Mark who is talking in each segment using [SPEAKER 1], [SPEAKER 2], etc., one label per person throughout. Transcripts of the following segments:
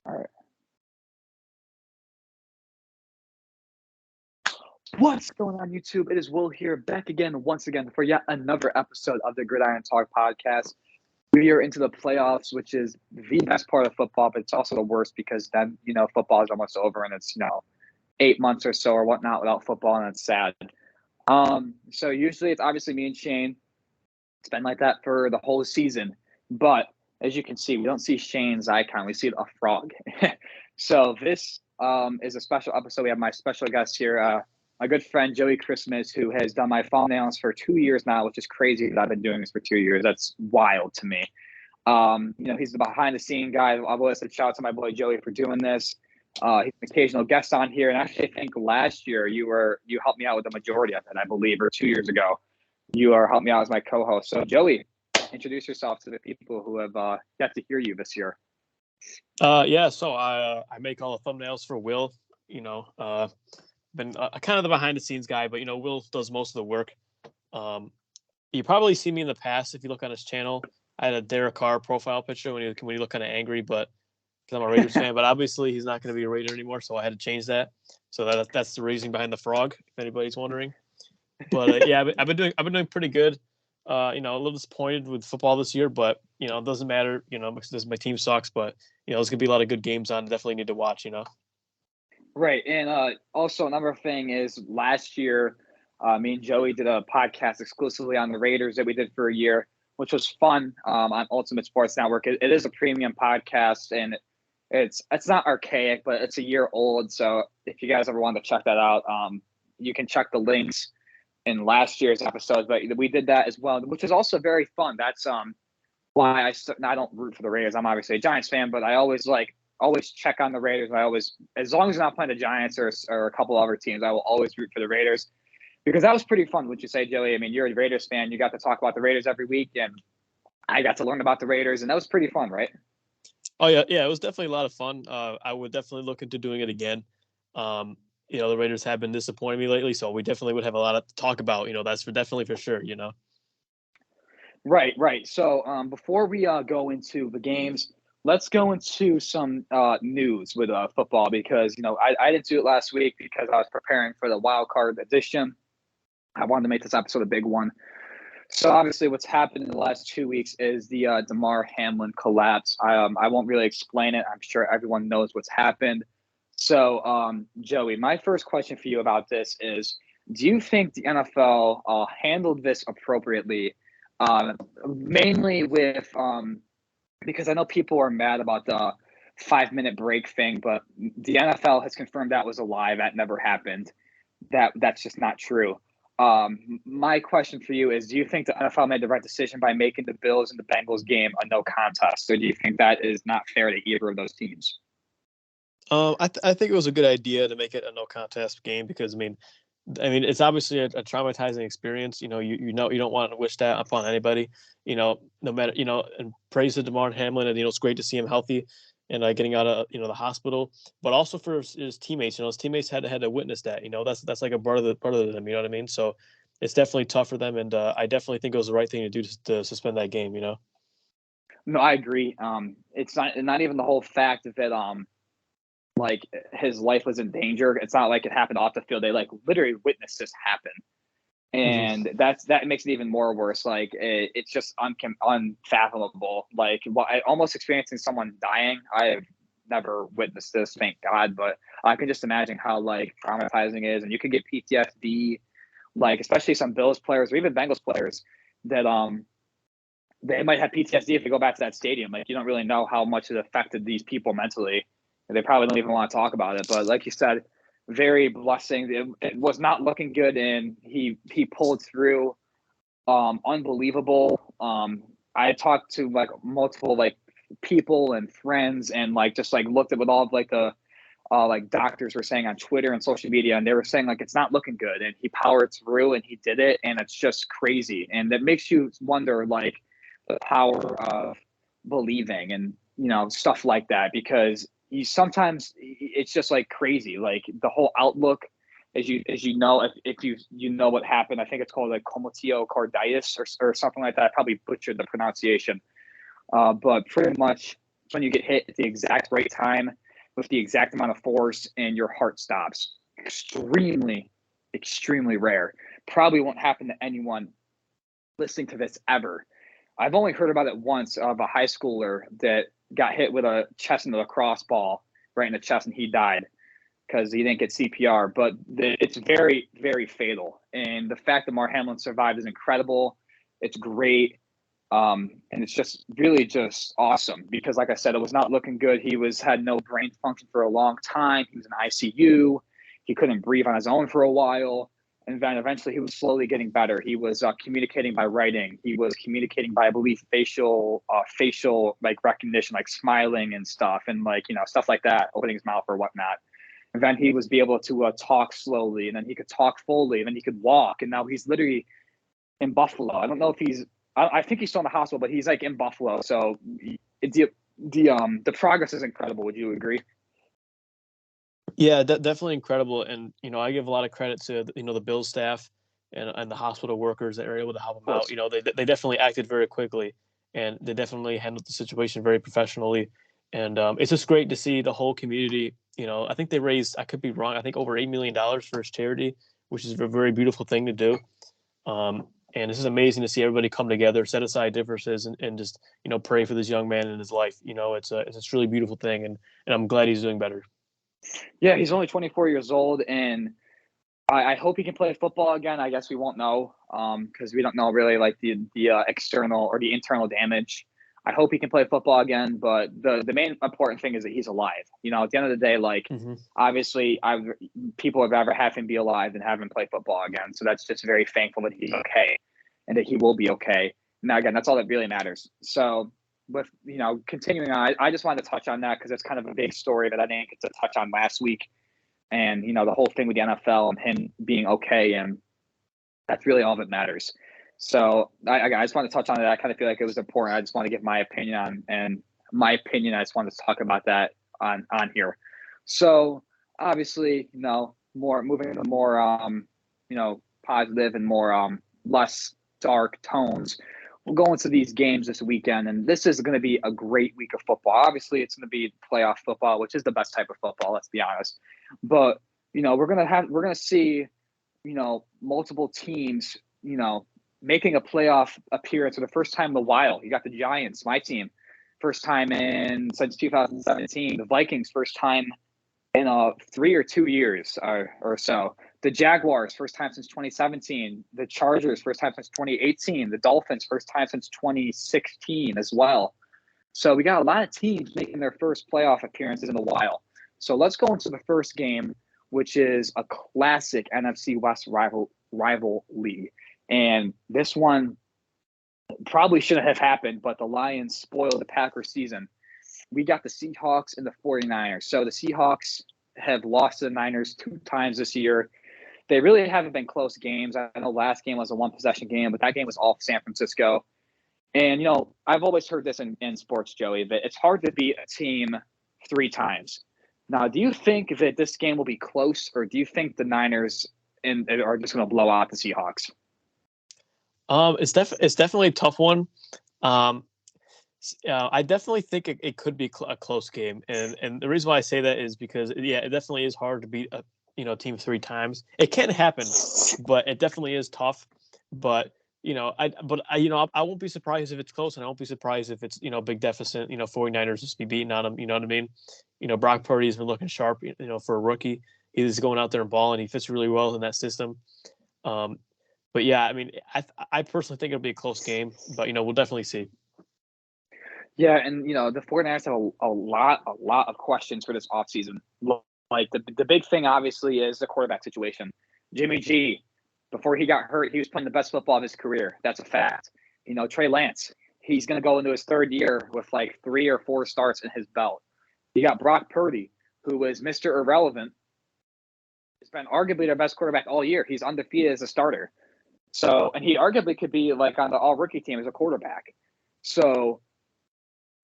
[SPEAKER 1] All right. What's going on, YouTube? It is Will here, back again, once again, for yet another episode of the Gridiron Talk podcast. We are into the playoffs, which is the best part of football, but it's also the worst because then, football is almost over and it's, 8 months or so or whatnot without football, and it's sad. So usually it's obviously me and Shane. It's been like that for the whole season. But as you can see, we don't see Shane's icon. We see a frog. So this is a special episode. We have my special guest here, my good friend Joey Christmas, who has done my thumbnails for 2 years now, which is crazy that I've been doing this for 2 years. That's wild to me. He's the behind the scene guy. I've always said shout out to my boy Joey for doing this. He's an occasional guest on here, and actually I think last year you helped me out with the majority of it, I believe, or 2 years ago. You are helping me out as my co-host. So Joey, introduce yourself to the people who have yet to hear you this year.
[SPEAKER 2] So I make all the thumbnails for Will. Been kind of the behind the scenes guy, but Will does most of the work. You probably see me in the past if you look on his channel. I had a Derek Carr profile picture when he looked kind of angry, but because I'm a Raiders fan. But obviously he's not going to be a Raider anymore, so I had to change that. So that's the reason behind the frog, if anybody's wondering. But I've been doing pretty good. A little disappointed with football this year, but it doesn't matter. Because my team sucks, but there's gonna be a lot of good games on. Definitely need to watch.
[SPEAKER 1] Right, and also another thing is last year, me and Joey did a podcast exclusively on the Raiders that we did for a year, which was fun on Ultimate Sports Network. It is a premium podcast, and it's not archaic, but it's a year old. So if you guys ever want to check that out, you can check the links in last year's episode, but we did that as well, which is also very fun. That's why I don't root for the Raiders. I'm obviously a Giants fan, but I always check on the Raiders. I always, as long as I'm not playing the Giants or a couple other teams, I will always root for the Raiders because that was pretty fun. Would you say, Joey? I mean, you're a Raiders fan. You got to talk about the Raiders every week, and I got to learn about the Raiders, and that was pretty fun, right?
[SPEAKER 2] Oh yeah, it was definitely a lot of fun. I would definitely look into doing it again. The Raiders have been disappointing me lately, so we definitely would have a lot to talk about. That's definitely for sure.
[SPEAKER 1] Right. So before we go into the games, let's go into some news with football because I didn't do it last week because I was preparing for the wild card edition. I wanted to make this episode a big one. So obviously, what's happened in the last 2 weeks is the Damar Hamlin collapse. I won't really explain it. I'm sure everyone knows what's happened. So, Joey, my first question for you about this is, do you think the NFL handled this appropriately? Mainly with because I know people are mad about the 5-minute break thing, but the NFL has confirmed that was a lie. That never happened. That's just not true. My question for you is, do you think the NFL made the right decision by making the Bills and the Bengals game a no contest? Or do you think that is not fair to either of those teams?
[SPEAKER 2] I think it was a good idea to make it a no contest game because I mean it's obviously a traumatizing experience. You don't want to wish that upon anybody. No matter and praise to Damar Hamlin, and it's great to see him healthy and getting out of the hospital, but also for his teammates. His teammates had to witness that. That's like a part of them. You know what I mean? So it's definitely tough for them, and I definitely think it was the right thing to do to suspend that game.
[SPEAKER 1] No, I agree. It's not even the whole fact of it. Like his life was in danger. It's not like it happened off the field. They literally witnessed this happen, and that makes it even more worse. It's just unfathomable. Almost experiencing someone dying. I have never witnessed this, thank God, but I can just imagine how traumatizing it is, and you could get PTSD. Especially some Bills players or even Bengals players that they might have PTSD if they go back to that stadium. You don't really know how much it affected these people mentally. They probably don't even want to talk about it. But like you said, very blessing. It was not looking good, and he pulled through. Unbelievable. I talked to multiple people and friends, and just looked at what all of the doctors were saying on Twitter and social media, and they were saying it's not looking good, and he powered through and he did it, and it's just crazy, and it makes you wonder the power of believing and stuff like that because sometimes it's just crazy. The whole outlook, as you know, if you know what happened, I think it's called comotiocarditis or something like that. I probably butchered the pronunciation, but pretty much when you get hit at the exact right time with the exact amount of force and your heart stops. Extremely, extremely rare. Probably won't happen to anyone listening to this ever. I've only heard about it once of a high schooler that got hit with a chest into a lacrosse ball right in the chest and he died because he didn't get CPR. But it's very, very fatal. And the fact that Mark Hamlin survived is incredible. It's great. And it's just really just awesome because, like I said, it was not looking good. He had no brain function for a long time. He was in ICU. He couldn't breathe on his own for a while. And then eventually he was slowly getting better. He was communicating by writing. He was communicating by, I believe, facial like recognition, like smiling and stuff, and like, stuff like that, opening his mouth or whatnot. And then he was be able to talk slowly, and then he could talk fully, and then he could walk. And now he's literally in Buffalo. I don't know if I think he's still in the hospital, but he's like in Buffalo. So the progress is incredible. Would you agree?
[SPEAKER 2] Yeah, definitely incredible. And, I give a lot of credit to, the Bills staff and the hospital workers that were able to help him out. They definitely acted very quickly, and they definitely handled the situation very professionally. And it's just great to see the whole community. I think they raised, I could be wrong, I think over $8 million for his charity, which is a very beautiful thing to do. And this is amazing to see everybody come together, set aside differences, and just, pray for this young man in his life. It's a really beautiful thing, and I'm glad he's doing better.
[SPEAKER 1] Yeah, he's only 24 years old, and I hope he can play football again. I guess we won't know because we don't know really like the external or the internal damage. I hope he can play football again, but the main important thing is that he's alive. At the end of the day, like obviously, people have rather have him be alive than have him play football again. So that's just very thankful that he's okay and that he will be okay. Now, again, that's all that really matters. So with continuing on, I just wanted to touch on that because it's kind of a big story that I didn't get to touch on last week. And, the whole thing with the NFL and him being okay. And that's really all that matters. So I just want to touch on it. I kind of feel like it was important. I just want to give my opinion on, and my opinion, I just wanted to talk about that on here. So obviously, more moving into more, positive and more less dark tones. We'll go into these games this weekend, and this is going to be a great week of football. Obviously, it's going to be playoff football, which is the best type of football, let's be honest. But, we're going to see, multiple teams, making a playoff appearance for the first time in a while. You got the Giants, my team, first time since 2017. The Vikings, first time in 3 or 2 years or so. The Jaguars, first time since 2017. The Chargers, first time since 2018. The Dolphins, first time since 2016 as well. So we got a lot of teams making their first playoff appearances in a while. So let's go into the first game, which is a classic NFC West rivalry. And this one probably shouldn't have happened, but the Lions spoiled the Packers season. We got the Seahawks and the 49ers. So the Seahawks have lost to the Niners 2 times this year. They really haven't been close games. I know last game was a 1-possession game, but that game was all San Francisco. And, I've always heard this in sports, Joey, that it's hard to beat a team 3 times. Now, do you think that this game will be close, or do you think the Niners are just going to blow out the Seahawks?
[SPEAKER 2] It's definitely a tough one. I definitely think it could be a close game, and the reason why I say that is because it definitely is hard to beat a team 3 times. It can happen, but it definitely is tough. But I won't be surprised if it's close, and I won't be surprised if it's big deficit. 49ers just be beating on them. You know what I mean? Brock Purdy's been looking sharp. For a rookie, he's going out there and balling. He fits really well in that system. But yeah, I mean, I personally think it'll be a close game, but we'll definitely see.
[SPEAKER 1] Yeah, and the 49ers have a lot of questions for this offseason. Like the big thing obviously is the quarterback situation. Jimmy G, before he got hurt, he was playing the best football of his career. That's a fact. Trey Lance, he's going to go into his 3rd year with like 3 or 4 starts in his belt. You got Brock Purdy, who was Mr. Irrelevant. He's been arguably their best quarterback all year. He's undefeated as a starter. So, and he arguably could be like on the all-rookie team as a quarterback. So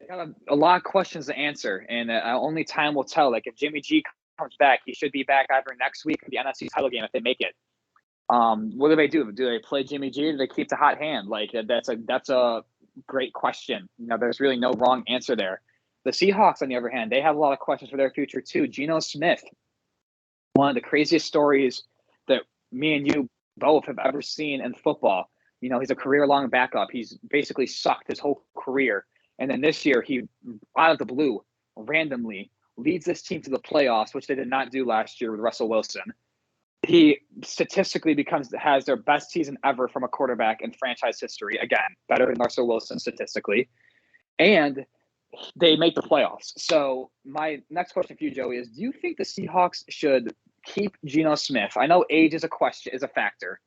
[SPEAKER 1] they got a lot of questions to answer, and only time will tell. Like if Jimmy G comes back, he should be back either next week or the NFC title game if they make it. What do they do? Do they play Jimmy G? Or do they keep the hot hand? Like that's a great question. There's really no wrong answer there. The Seahawks, on the other hand, they have a lot of questions for their future too. Geno Smith, one of the craziest stories that me and you both have ever seen in football. He's a career-long backup. He's basically sucked his whole career. And then this year, he, out of the blue, randomly leads this team to the playoffs, which they did not do last year with Russell Wilson. He statistically has their best season ever from a quarterback in franchise history. Again, better than Russell Wilson statistically. And they make the playoffs. So my next question for you, Joey, is do you think the Seahawks should keep Geno Smith? I know age is a factor.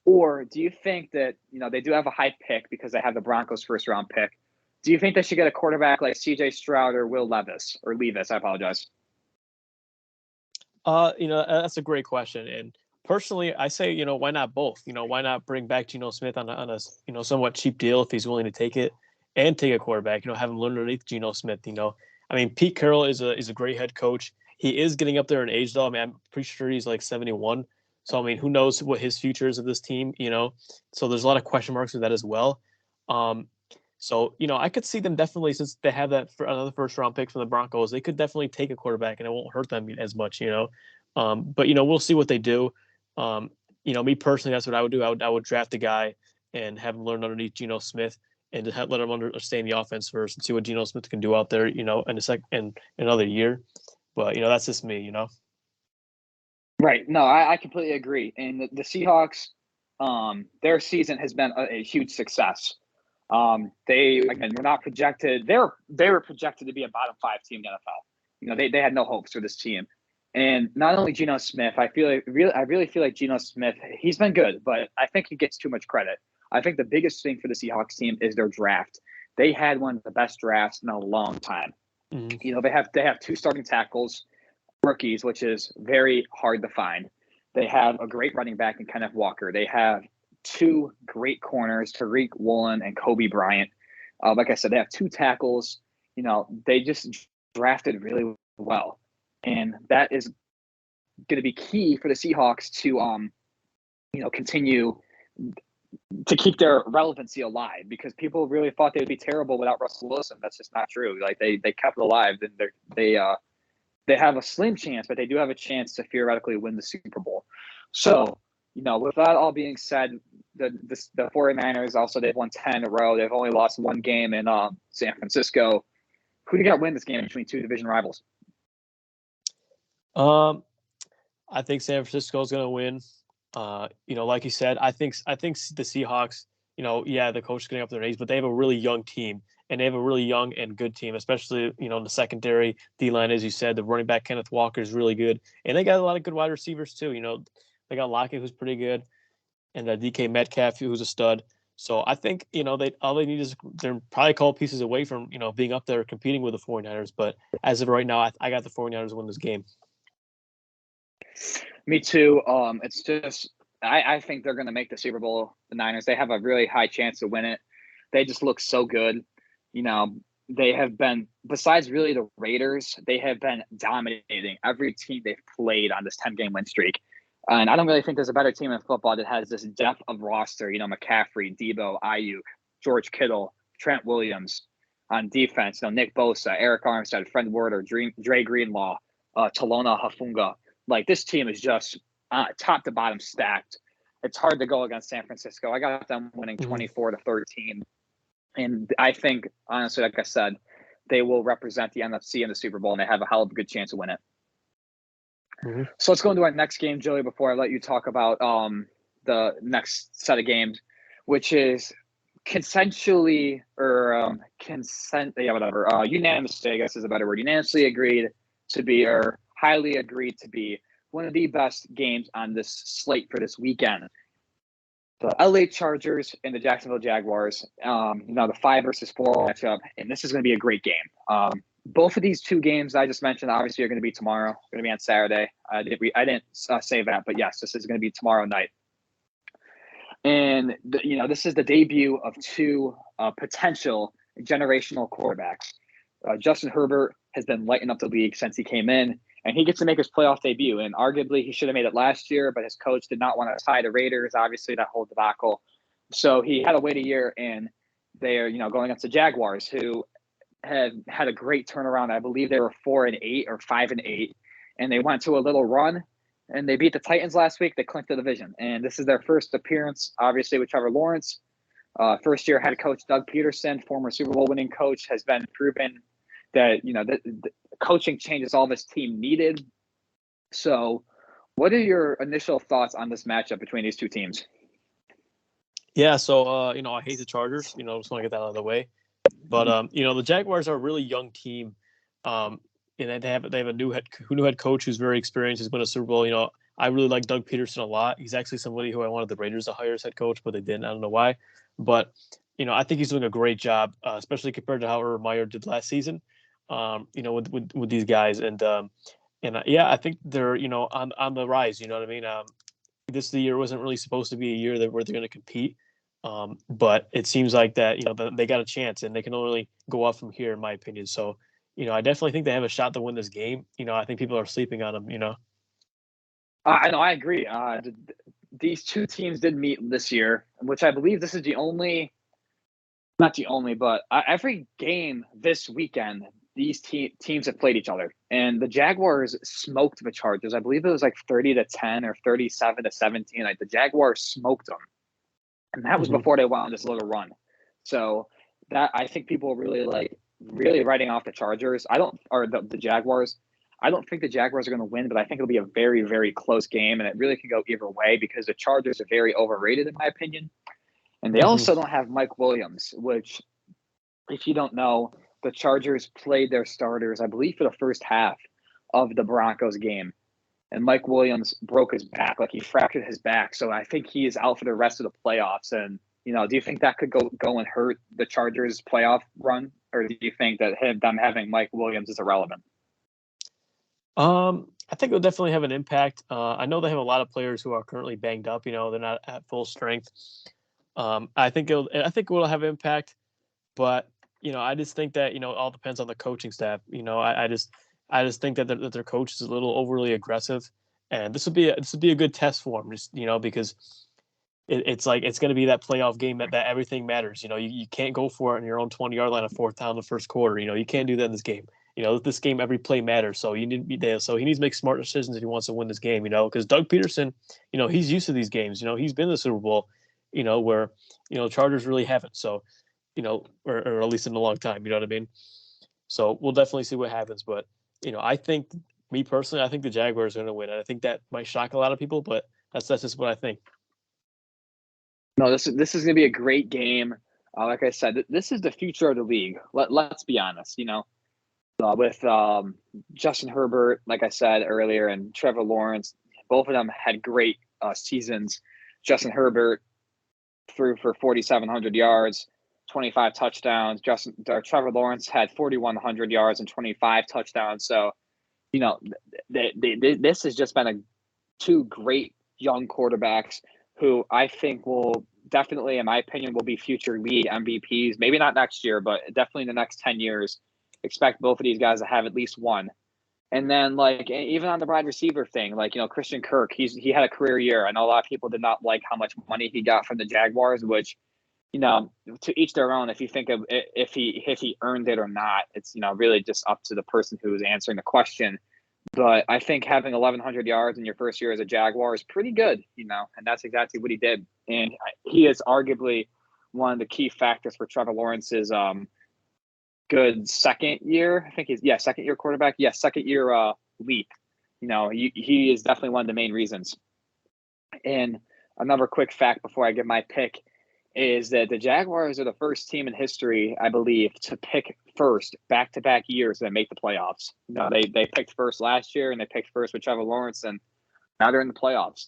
[SPEAKER 1] Or do you think that, they do have a high pick because they have the Broncos first round pick? Do you think they should get a quarterback like CJ Stroud or Will Levis or Levis? I apologize.
[SPEAKER 2] That's a great question. And personally, I say, why not both? Why not bring back Geno Smith on a somewhat cheap deal if he's willing to take it, and take a quarterback, have him learn underneath Geno Smith. Pete Carroll is a great head coach. He is getting up there in age, though. I'm pretty sure he's like 71. So, who knows what his future is of this team, So there's a lot of question marks with that as well. I could see them definitely, since they have that for another first-round pick from the Broncos, they could definitely take a quarterback, and it won't hurt them as much, But, we'll see what they do. Me personally, that's what I would do. I would draft a guy and have him learn underneath Geno Smith, and to let him understand the offense first and see what Geno Smith can do out there, in another year. But, that's just me,
[SPEAKER 1] Right. No, I completely agree. And the Seahawks, their season has been a huge success. They, again, were not projected. They were projected to be a bottom 5 team in the NFL. They had no hopes for this team. And not only Geno Smith, I really feel like Geno Smith, he's been good, but I think he gets too much credit. I think the biggest thing for the Seahawks team is their draft. They had one of the best drafts in a long time.
[SPEAKER 2] Mm-hmm.
[SPEAKER 1] They have 2 starting tackles, rookies, which is very hard to find. They have a great running back in Kenneth Walker. They have 2 great corners, Tariq Woolen and Kobe Bryant. Like I said, they have 2 tackles. They just drafted really well. And that is going to be key for the Seahawks to, continue to keep their relevancy alive, because people really thought they would be terrible without Russell Wilson. That's just not true. Like they kept it alive, and they have a slim chance, but they do have a chance to theoretically win the Super Bowl. So, with that all being said, the 49ers also, they've won 10 in a row. They've only lost 1 game in San Francisco. Who do you got to win this game between 2 division rivals?
[SPEAKER 2] I think San Francisco is going to win. Like you said, I think the Seahawks, the coach is getting up their age, but they have a really young team, and they have a really young and good team, especially, in the secondary D-line, as you said. The running back, Kenneth Walker, is really good, and they got a lot of good wide receivers too. They got Lockett, who's pretty good, and DK Metcalf, who's a stud. So I think, all they need is they're probably a couple pieces away from, being up there competing with the 49ers. But as of right now, I got the 49ers win this game.
[SPEAKER 1] Me too. It's just I think they're going to make the Super Bowl. The Niners, they have a really high chance to win it. They just look so good. They have been, besides really the Raiders, they have been dominating every team they've played on this 10-game win streak. And I don't really think there's a better team in football that has this depth of roster. McCaffrey, Debo, Ayuk, George Kittle, Trent Williams on defense. Nick Bosa, Eric Armstead, Fred Warner, Dre Greenlaw, Talona Hafunga. Like, this team is just top to bottom stacked. It's hard to go against San Francisco. I got them winning 24-13. And I think, honestly, like I said, they will represent the NFC in the Super Bowl, and they have a hell of a good chance to win it. Mm-hmm. So let's go into our next game, Joey, before I let you talk about the next set of games, which is unanimously, I guess is a better word, unanimously agreed to be, or highly agreed to be, one of the best games on this slate for this weekend. The LA Chargers and the Jacksonville Jaguars, the 5 versus 4 matchup, and this is going to be a great game. Both of these 2 games I just mentioned, obviously, are going to be tomorrow. Going to be on Saturday. I didn't say that, but yes, this is going to be tomorrow night. And this is the debut of 2 potential generational quarterbacks. Justin Herbert has been lighting up the league since he came in, and he gets to make his playoff debut. And arguably, he should have made it last year, but his coach did not want to tie the Raiders, obviously, that whole debacle. So he had to wait a year, and they are, going against the Jaguars, who had a great turnaround. I believe they were 4-8 or 5-8, and they went to a little run and they beat the Titans last week. They clinched the division, and this is their first appearance, obviously, with Trevor Lawrence. First year head coach Doug Peterson, former Super Bowl winning coach, has been proven that the coaching changes all this team needed. So, what are your initial thoughts on this matchup between these two teams?
[SPEAKER 2] Yeah, so I hate the Chargers. Just want to get that out of the way. But the Jaguars are a really young team, and they have a new head coach who's very experienced. He's won a Super Bowl. I really like Doug Peterson a lot. He's actually somebody who I wanted the Raiders to hire as head coach, but they didn't. I don't know why. But I think he's doing a great job, especially compared to how Urban Meyer did last season. With these guys, and I think they're on the rise. You know what I mean? This year wasn't really supposed to be a year where they're going to compete. But it seems like that, they got a chance and they can only go up from here, in my opinion. So, I definitely think they have a shot to win this game. I think people are sleeping on them.
[SPEAKER 1] I know, I agree. These two teams did meet this year, which I believe this is not the only, but every game this weekend, these teams have played each other. And the Jaguars smoked the Chargers. I believe it was like 30-10 or 37-17. Like the Jaguars smoked them. And that was before they went on this little run. So that I think people really writing off the Chargers. The Jaguars. I don't think the Jaguars are going to win, but I think it'll be a very, very close game, and it really can go either way because the Chargers are very overrated in my opinion. And they also don't have Mike Williams, which, if you don't know, the Chargers played their starters, I believe, for the first half of the Broncos game. And Mike Williams broke his back, like he fractured his back. So I think he is out for the rest of the playoffs. And, do you think that could go and hurt the Chargers playoff run? Or do you think that them having Mike Williams is irrelevant?
[SPEAKER 2] I think it'll definitely have an impact. I know they have a lot of players who are currently banged up. They're not at full strength. I think it will have impact, but I just think that all depends on the coaching staff. I just think that their coach is a little overly aggressive, and this would be a good test for him. Just because it's like it's going to be that playoff game that everything matters. You can't go for it on your own 20-yard line on fourth down in the first quarter. You can't do that in this game. This game every play matters. So you need to be there. So he needs to make smart decisions if he wants to win this game. Because Doug Peterson, he's used to these games. He's been in the Super Bowl. Where Chargers really haven't. So or at least in a long time. You know what I mean? So we'll definitely see what happens. But I think, me personally, I think the Jaguars are going to win. And I think that might shock a lot of people, but that's just what I think.
[SPEAKER 1] No, this is going to be a great game. Like I said, this is the future of the league. Let's be honest. With Justin Herbert, like I said earlier, and Trevor Lawrence, both of them had great seasons. Justin Herbert threw for 4,700 yards, 25 touchdowns. Trevor Lawrence had 4,100 yards and 25 touchdowns. So, this has just been two great young quarterbacks who I think will definitely, in my opinion, will be future league MVPs. Maybe not next year, but definitely in the next 10 years. Expect both of these guys to have at least one. And then, even on the wide receiver thing, Christian Kirk, he had a career year. I know a lot of people did not like how much money he got from the Jaguars, which, to each their own. If you think of it, if he earned it or not, it's really just up to the person who is answering the question. But I think having 1,100 yards in your first year as a Jaguar is pretty good, and that's exactly what he did. And he is arguably one of the key factors for Trevor Lawrence's good second year. I think second year quarterback. Yeah, second year leap. He is definitely one of the main reasons. And another quick fact before I give my pick is that the Jaguars are the first team in history, I believe, to pick first back-to-back years that make the playoffs. They picked first last year, and they picked first with Trevor Lawrence, and now they're in the playoffs.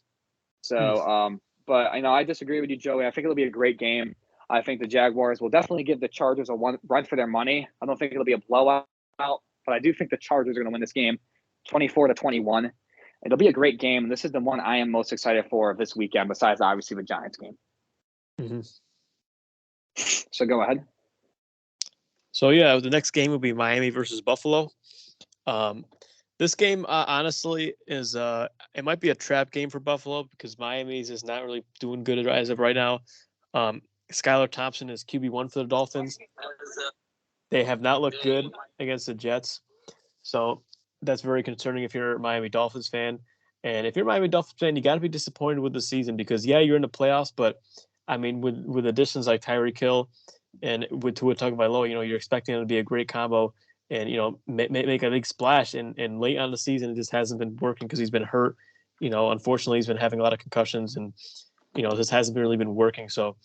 [SPEAKER 1] So, but I disagree with you, Joey. I think it'll be a great game. I think the Jaguars will definitely give the Chargers a run for their money. I don't think it'll be a blowout, but I do think the Chargers are going to win this game 24-21. It'll be a great game, and this is the one I am most excited for this weekend, besides obviously the Giants game.
[SPEAKER 2] Mm-hmm.
[SPEAKER 1] So go ahead.
[SPEAKER 2] So yeah, the next game will be Miami versus Buffalo. This game, honestly, is it might be a trap game for Buffalo because Miami's is not really doing good as of right now. Skylar Thompson is QB1 for the Dolphins. They have not looked good against the Jets. So that's very concerning if you're a Miami Dolphins fan. And if you're a Miami Dolphins fan, you got to be disappointed with the season because, yeah, you're in the playoffs, but I mean, with additions like Tyreek Hill and with Tua Tagovailoa, you're expecting it to be a great combo and, make a big splash. And late on the season, it just hasn't been working because he's been hurt. Unfortunately, he's been having a lot of concussions and, this hasn't really been working. So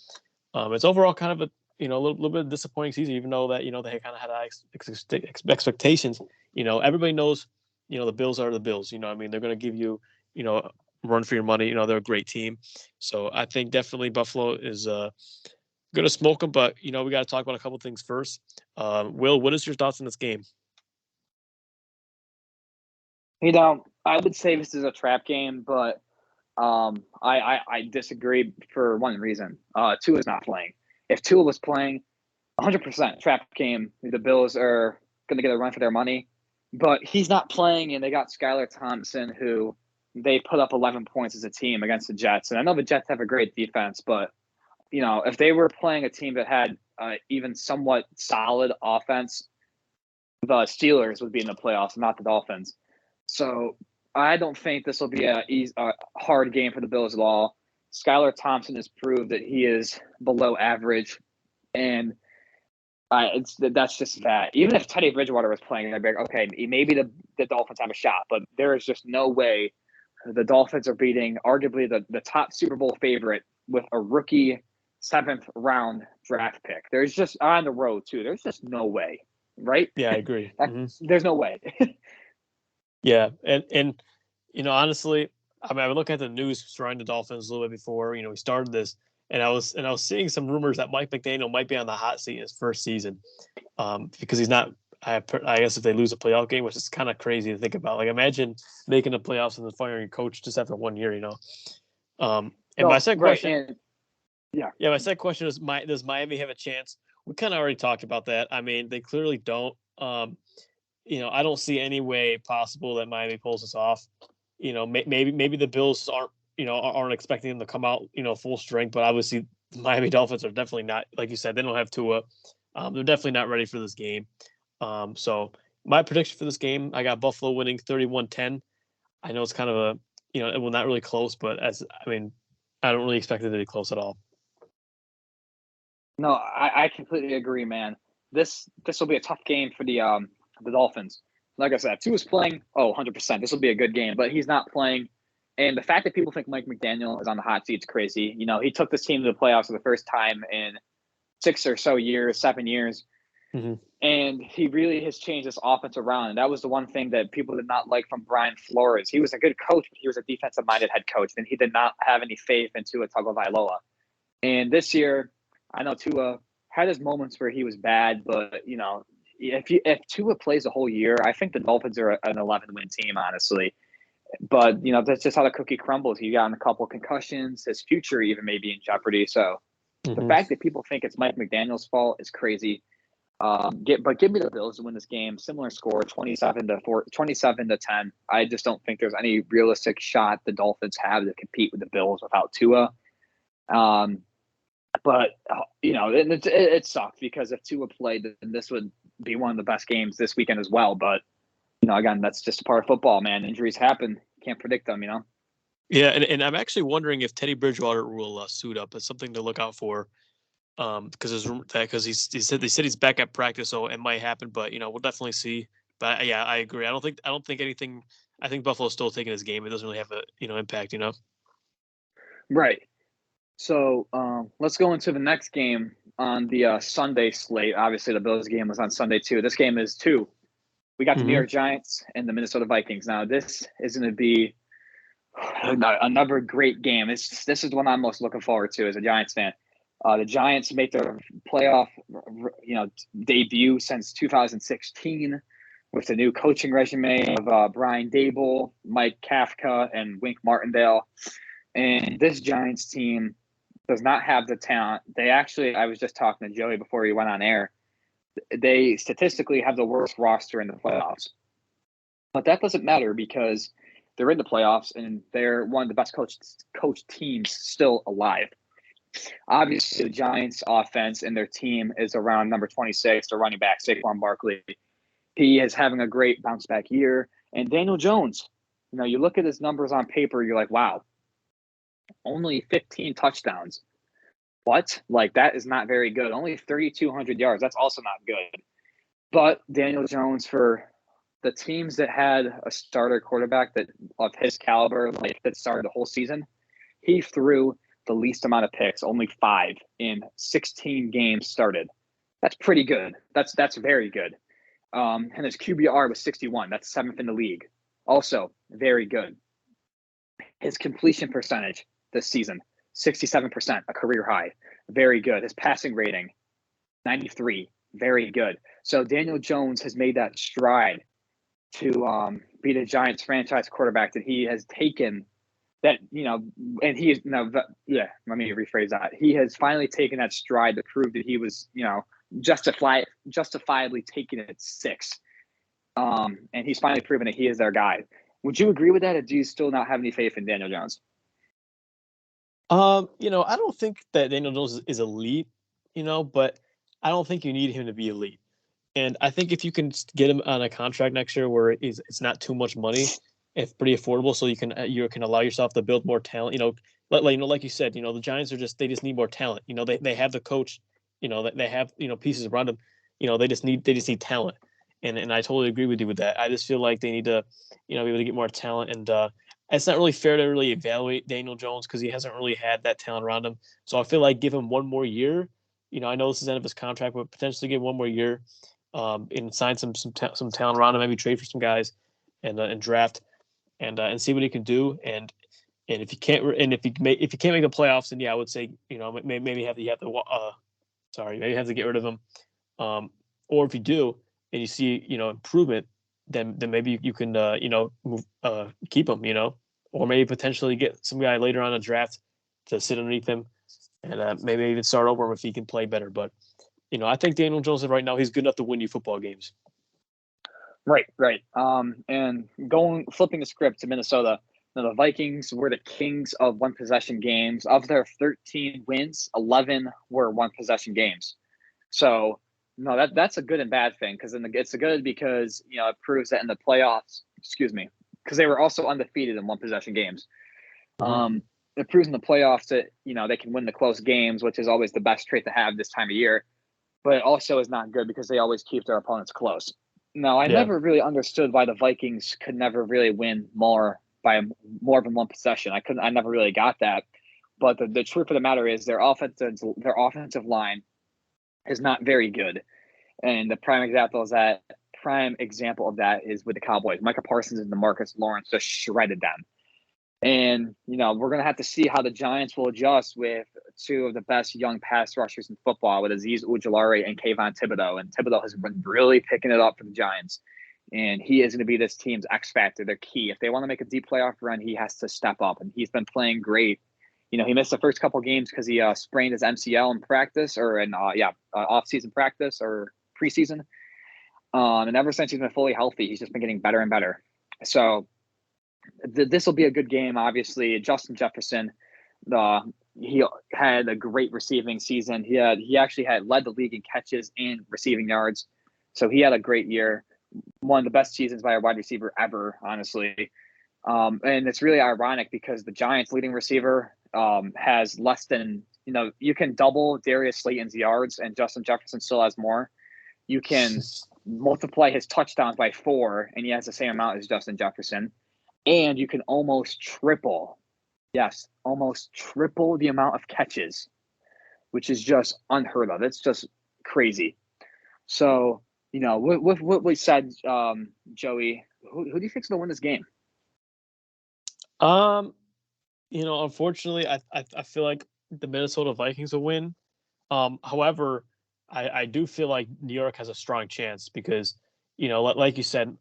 [SPEAKER 2] it's overall kind of a little bit of disappointing season, even though that they kind of had expectations. Everybody knows the Bills are the Bills. I mean, they're going to give you a run for your money. They're a great team, so I think definitely Buffalo is going to smoke them. But we got to talk about a couple things first. Will, what is your thoughts on this game?
[SPEAKER 1] I would say this is a trap game, but I disagree for one reason. Tua is not playing. If Tua was playing, 100% trap game. The Bills are going to get a run for their money, but he's not playing, and they got Skylar Thompson, who they put up 11 points as a team against the Jets. And I know the Jets have a great defense, but if they were playing a team that had even somewhat solid offense, the Steelers would be in the playoffs, not the Dolphins. So I don't think this will be a hard game for the Bills at all. Skylar Thompson has proved that he is below average, and that's just that. Even if Teddy Bridgewater was playing, I'd be like, okay, maybe the Dolphins have a shot, but there is just no way the Dolphins are beating arguably the top Super Bowl favorite with a rookie 7th round draft pick. There's just on the road too. There's just no way, right?
[SPEAKER 2] Yeah, I agree.
[SPEAKER 1] There's no way.
[SPEAKER 2] Yeah, and honestly, I mean, I would look at the news surrounding the Dolphins a little bit before we started this, and I was seeing some rumors that Mike McDaniel might be on the hot seat in his first season, because he's not. I guess if they lose a playoff game, which is kind of crazy to think about. Like, imagine making the playoffs and then firing a coach just after 1 year. My second question, my second question is, does Miami have a chance? We kind of already talked about that. I mean, they clearly don't. I don't see any way possible that Miami pulls this off. Maybe the Bills aren't expecting them to come out, full strength, but obviously the Miami Dolphins are definitely not, like you said, they don't have Tua. They're definitely not ready for this game. So my prediction for this game, I got Buffalo winning 31-10. I know it's kind of not really close, but I don't really expect it to be close at all.
[SPEAKER 1] No, I completely agree, man. This will be a tough game for the Dolphins. Like I said, Tua's playing. 100%. This will be a good game, but he's not playing. And the fact that people think Mike McDaniel is on the hot seat is crazy. He took this team to the playoffs for the first time in 6 or so years, 7 years.
[SPEAKER 2] Mm-hmm.
[SPEAKER 1] And he really has changed this offense around. And that was the one thing that people did not like from Brian Flores. He was a good coach, but he was a defensive-minded head coach, and he did not have any faith in Tua Tagovailoa. And this year, I know Tua had his moments where he was bad, but if Tua plays the whole year, I think the Dolphins are an 11-win team, honestly. But that's just how the cookie crumbles. He got a couple of concussions. His future even may be in jeopardy. So the fact that people think it's Mike McDaniel's fault is crazy. But give me the Bills to win this game. Similar score, 27-10. I just don't think there's any realistic shot the Dolphins have to compete with the Bills without Tua. But it sucked because if Tua played, then this would be one of the best games this weekend as well. But again, that's just a part of football, man. Injuries happen; can't predict them.
[SPEAKER 2] Yeah, and I'm actually wondering if Teddy Bridgewater will suit up. It's something to look out for, because he said he's back at practice, so it might happen. But we'll definitely see. But yeah, I agree. I don't think anything. I think Buffalo's still taking this game. It doesn't really have a impact.
[SPEAKER 1] Right. So let's go into the next game on the Sunday slate. Obviously, the Bills game was on Sunday too. This game is 2. We got the New York Giants and the Minnesota Vikings. Now, this is going to be another great game. This is the one I'm most looking forward to as a Giants fan. The Giants make their playoff, debut since 2016 with the new coaching resume of Brian Dable, Mike Kafka, and Wink Martindale. And this Giants team does not have the talent. They actually, I was just talking to Joey before he went on air. They statistically have the worst roster in the playoffs. But that doesn't matter because they're in the playoffs and they're one of the best coached teams still alive. Obviously, the Giants' offense and their team is around number 26, their running back, Saquon Barkley. He is having a great bounce back year. And Daniel Jones, you look at his numbers on paper, you're like, wow, only 15 touchdowns. What? Like, that is not very good. Only 3,200 yards. That's also not good. But Daniel Jones, for the teams that had a starter quarterback that of his caliber, like that started the whole season, he threw the least amount of picks, only 5 in 16 games started. That's pretty good. That's very good. And his QBR was 61. That's 7th in the league. Also, very good. His completion percentage this season, 67%, a career high. Very good. His passing rating, 93. Very good. So Daniel Jones has made that stride to be the Giants franchise quarterback that he has taken that, and he is now, yeah, let me rephrase that. He has finally taken that stride to prove that he was, justifiably taking it at 6. And he's finally proven that he is their guy. Would you agree with that, or do you still not have any faith in Daniel Jones?
[SPEAKER 2] I don't think that Daniel Jones is elite, but I don't think you need him to be elite. And I think if you can get him on a contract next year where it's not too much money, it's pretty affordable, so you can allow yourself to build more talent. Like you said, the Giants they just need more talent. They have the coach, they have pieces around them. They just need talent. And I totally agree with you with that. I just feel like they need to, be able to get more talent. And it's not really fair to really evaluate Daniel Jones because he hasn't really had that talent around him. So I feel like give him one more year. I know this is the end of his contract, but potentially give one more year, and sign some talent around him. Maybe trade for some guys, and draft, and see what he can do. And if you can't if you can't make the playoffs, then yeah, I would say maybe have to get rid of him. Or if you do and you see improvement, then maybe you can move keep him, or maybe potentially get some guy later on in the draft to sit underneath him, and maybe even start over him if he can play better. But I think Daniel Jones right now he's good enough to win you football games.
[SPEAKER 1] Right. And flipping the script to Minnesota. Now, the Vikings were the kings of one possession games. Of their 13 wins, 11 were one possession games. So no, that's a good and bad thing because it's a good because it proves that in the playoffs, because they were also undefeated in one possession games. Mm-hmm. It proves in the playoffs that they can win the close games, which is always the best trait to have this time of year. But it also is not good because they always keep their opponents close. Now, I never really understood why the Vikings could never really win more than one possession. I never really got that. But the truth of the matter is their offensive line is not very good. And the prime example of that is with the Cowboys. Micah Parsons and DeMarcus Lawrence just shredded them. And, we're going to have to see how the Giants will adjust with 2 of the best young pass rushers in football with Azeez Ojulari and Kayvon Thibodeau. And Thibodeau has been really picking it up for the Giants. And he is going to be this team's X factor, their key. If they want to make a deep playoff run, he has to step up. And he's been playing great. He missed the first couple games because he sprained his MCL in practice or in off-season practice or preseason. And ever since he's been fully healthy, he's just been getting better and better. So this will be a good game. Obviously, Justin Jefferson, he had a great receiving season. He actually had led the league in catches and receiving yards. So he had a great year. One of the best seasons by a wide receiver ever, honestly. And it's really ironic because the Giants' leading receiver has less than, you can double Darius Slayton's yards and Justin Jefferson still has more. You can multiply his touchdowns by 4 and he has the same amount as Justin Jefferson. And you can almost triple the amount of catches, which is just unheard of. It's just crazy. So, with what we said, Joey, who do you think's going to win this game?
[SPEAKER 2] Unfortunately, I feel like the Minnesota Vikings will win. However, I do feel like New York has a strong chance because, like you said,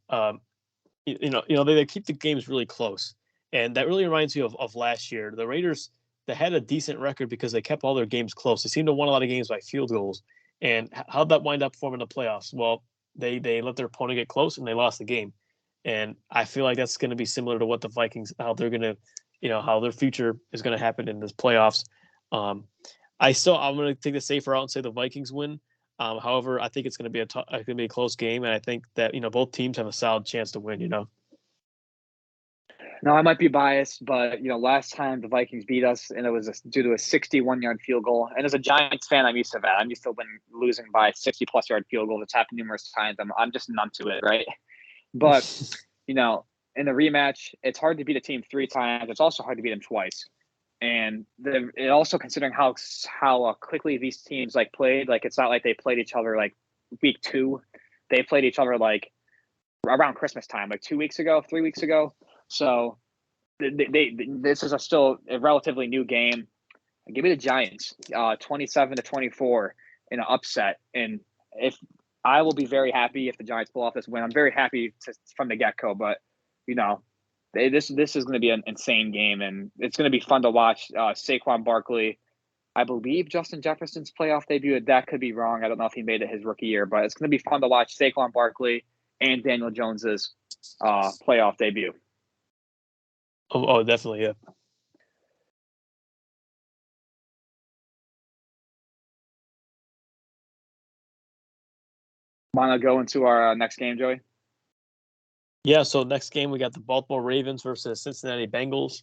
[SPEAKER 2] they keep the games really close. And that really reminds me of last year. The Raiders, they had a decent record because they kept all their games close. They seemed to win a lot of games by field goals. And how'd that wind up for them in the playoffs? Well, they let their opponent get close and they lost the game. And I feel like that's going to be similar to what the Vikings, how they're going to, how their future is going to happen in this playoffs. I'm going to take the safer route and say the Vikings win. However, I think it's going to be a close game, and I think that both teams have a solid chance to win.
[SPEAKER 1] Now, I might be biased, but last time the Vikings beat us, and it was due to a 61-yard field goal. And as a Giants fan, I'm used to that. I'm used to when losing by 60-plus yard field goals. It's happened numerous times. I'm just numb to it, right? But in the rematch, it's hard to beat a team 3 times. It's also hard to beat them twice. And it also considering how quickly these teams played, it's not like they played each other week 2. They played each other around Christmas time, 2 weeks ago, 3 weeks ago. So this is still a relatively new game. Give me the Giants, 27-24 in an upset. And if I will be very happy if the Giants pull off this win. I'm very happy from the get-go, but this is going to be an insane game, and it's going to be fun to watch. Saquon Barkley, I believe Justin Jefferson's playoff debut. That could be wrong. I don't know if he made it his rookie year, but it's going to be fun to watch Saquon Barkley and Daniel Jones's playoff debut.
[SPEAKER 2] Oh, definitely, yeah.
[SPEAKER 1] Want to go into our next game, Joey?
[SPEAKER 2] Yeah, so next game we got the Baltimore Ravens versus Cincinnati Bengals.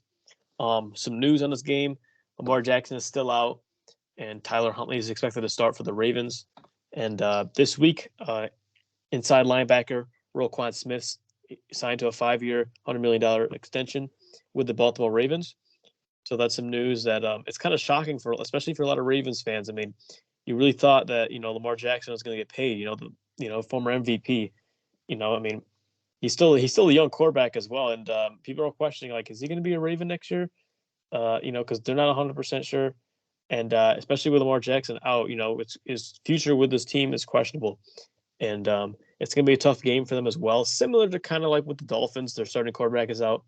[SPEAKER 2] Some news on this game. Lamar Jackson is still out, and Tyler Huntley is expected to start for the Ravens. And this week, inside linebacker Roquan Smith signed to a 5-year, $100 million extension with the Baltimore Ravens. So that's some news that it's kind of shocking especially for a lot of Ravens fans. I mean, you really thought that Lamar Jackson was going to get paid. The former MVP. I mean, he's still a young quarterback as well, and people are questioning is he going to be a Raven next year? Because they're not 100% sure, and especially with Lamar Jackson out, his future with this team is questionable, and it's going to be a tough game for them as well. Similar to kind of like with the Dolphins, their starting quarterback is out,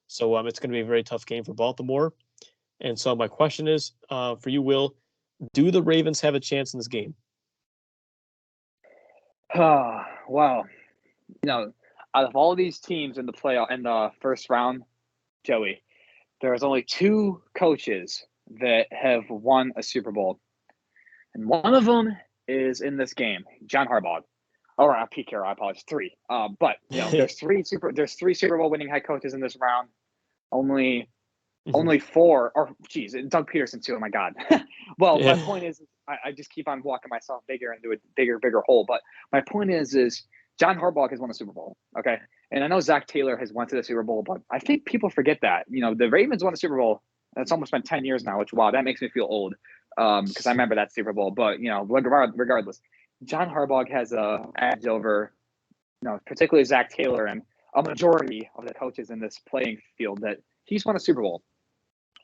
[SPEAKER 2] so it's going to be a very tough game for Baltimore. And so my question is for you, Will, do the Ravens have a chance in this game?
[SPEAKER 1] Wow. Out of all these teams in the playoff in the first round, Joey, there's only 2 coaches that have won a Super Bowl, and one of them is in this game, John Harbaugh. Or Pete Carroll, I apologize, 3. But there's 3 Super Bowl winning head coaches in this round. Only 4, or and Doug Peterson too. Oh my God. Well, yeah. My point is, I just keep on walking myself bigger into a bigger hole. But my point is John Harbaugh has won a Super Bowl. Okay. And I know Zach Taylor has went to the Super Bowl, but I think people forget that. The Ravens won the Super Bowl. And it's almost been 10 years now, which, wow, that makes me feel old. Because I remember that Super Bowl. But, regardless, John Harbaugh has a edge over, particularly Zach Taylor and a majority of the coaches in this playing field that he's won a Super Bowl.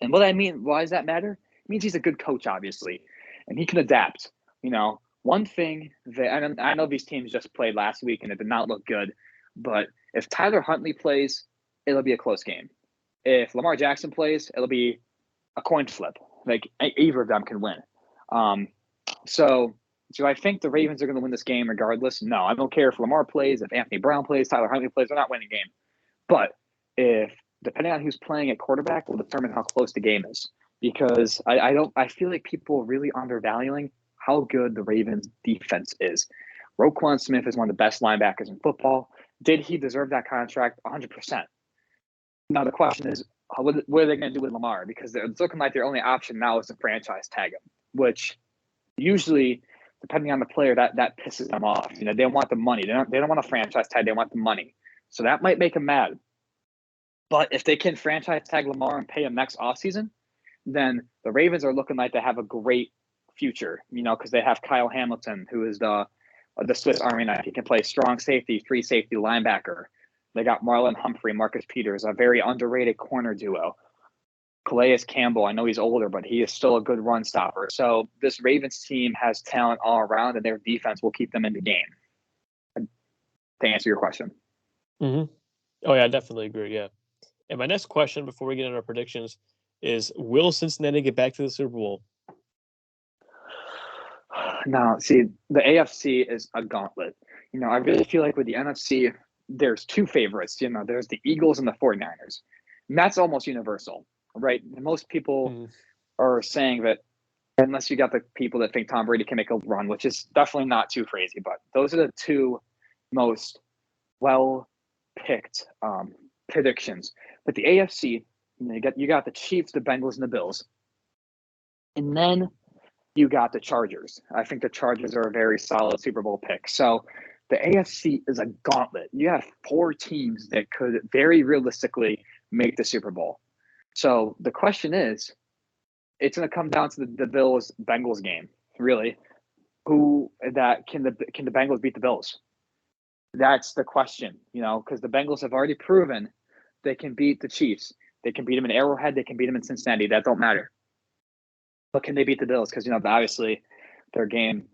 [SPEAKER 1] And what I mean, why does that matter? It means he's a good coach, obviously, and he can adapt. One thing that I know these teams just played last week and it did not look good, but if Tyler Huntley plays, it'll be a close game. If Lamar Jackson plays, it'll be a coin flip. Either of them can win. So do I think the Ravens are going to win this game regardless? No, I don't care if Lamar plays, if Anthony Brown plays, Tyler Huntley plays, they're not winning the game. But depending on who's playing at quarterback will determine how close the game is. Because I feel like people are really undervaluing how good the Ravens defense is. Roquan Smith is one of the best linebackers in football. Did he deserve that contract? 100%. Now the question is, what are they going to do with Lamar? Because it's looking like their only option now is to franchise tag him, which usually, depending on the player, that pisses them off. They want the money. They don't want a franchise tag. They want the money. So that might make them mad. But if they can franchise tag Lamar and pay him next offseason, then the Ravens are looking like they have a great future, because they have Kyle Hamilton, who is the Swiss Army knife. He can play strong safety, free safety, linebacker. They got Marlon Humphrey, Marcus Peters, a very underrated corner duo. Calais Campbell, I know he's older, but he is still a good run stopper. So this Ravens team has talent all around, and their defense will keep them in the game. To answer your question.
[SPEAKER 2] Mm-hmm. Oh, yeah, I definitely agree, yeah. And my next question before we get into our predictions is, will Cincinnati get back to the Super Bowl?
[SPEAKER 1] No, see, the AFC is a gauntlet. I really feel like with the NFC, there's 2 favorites. There's the Eagles and the 49ers. And that's almost universal, right? And most people are saying that unless you got the people that think Tom Brady can make a run, which is definitely not too crazy. But those are the two most well-picked predictions. But the AFC, you got the Chiefs, the Bengals, and the Bills. And then you got the Chargers. I think the Chargers are a very solid Super Bowl pick. So the AFC is a gauntlet. You have 4 teams that could very realistically make the Super Bowl. So the question is, it's going to come down to the Bills Bengals game, really. Who that can the Bengals beat the Bills? That's the question, because the Bengals have already proven they can beat the Chiefs. They can beat them in Arrowhead. They can beat them in Cincinnati. That don't matter. But can they beat the Bills? Because obviously their game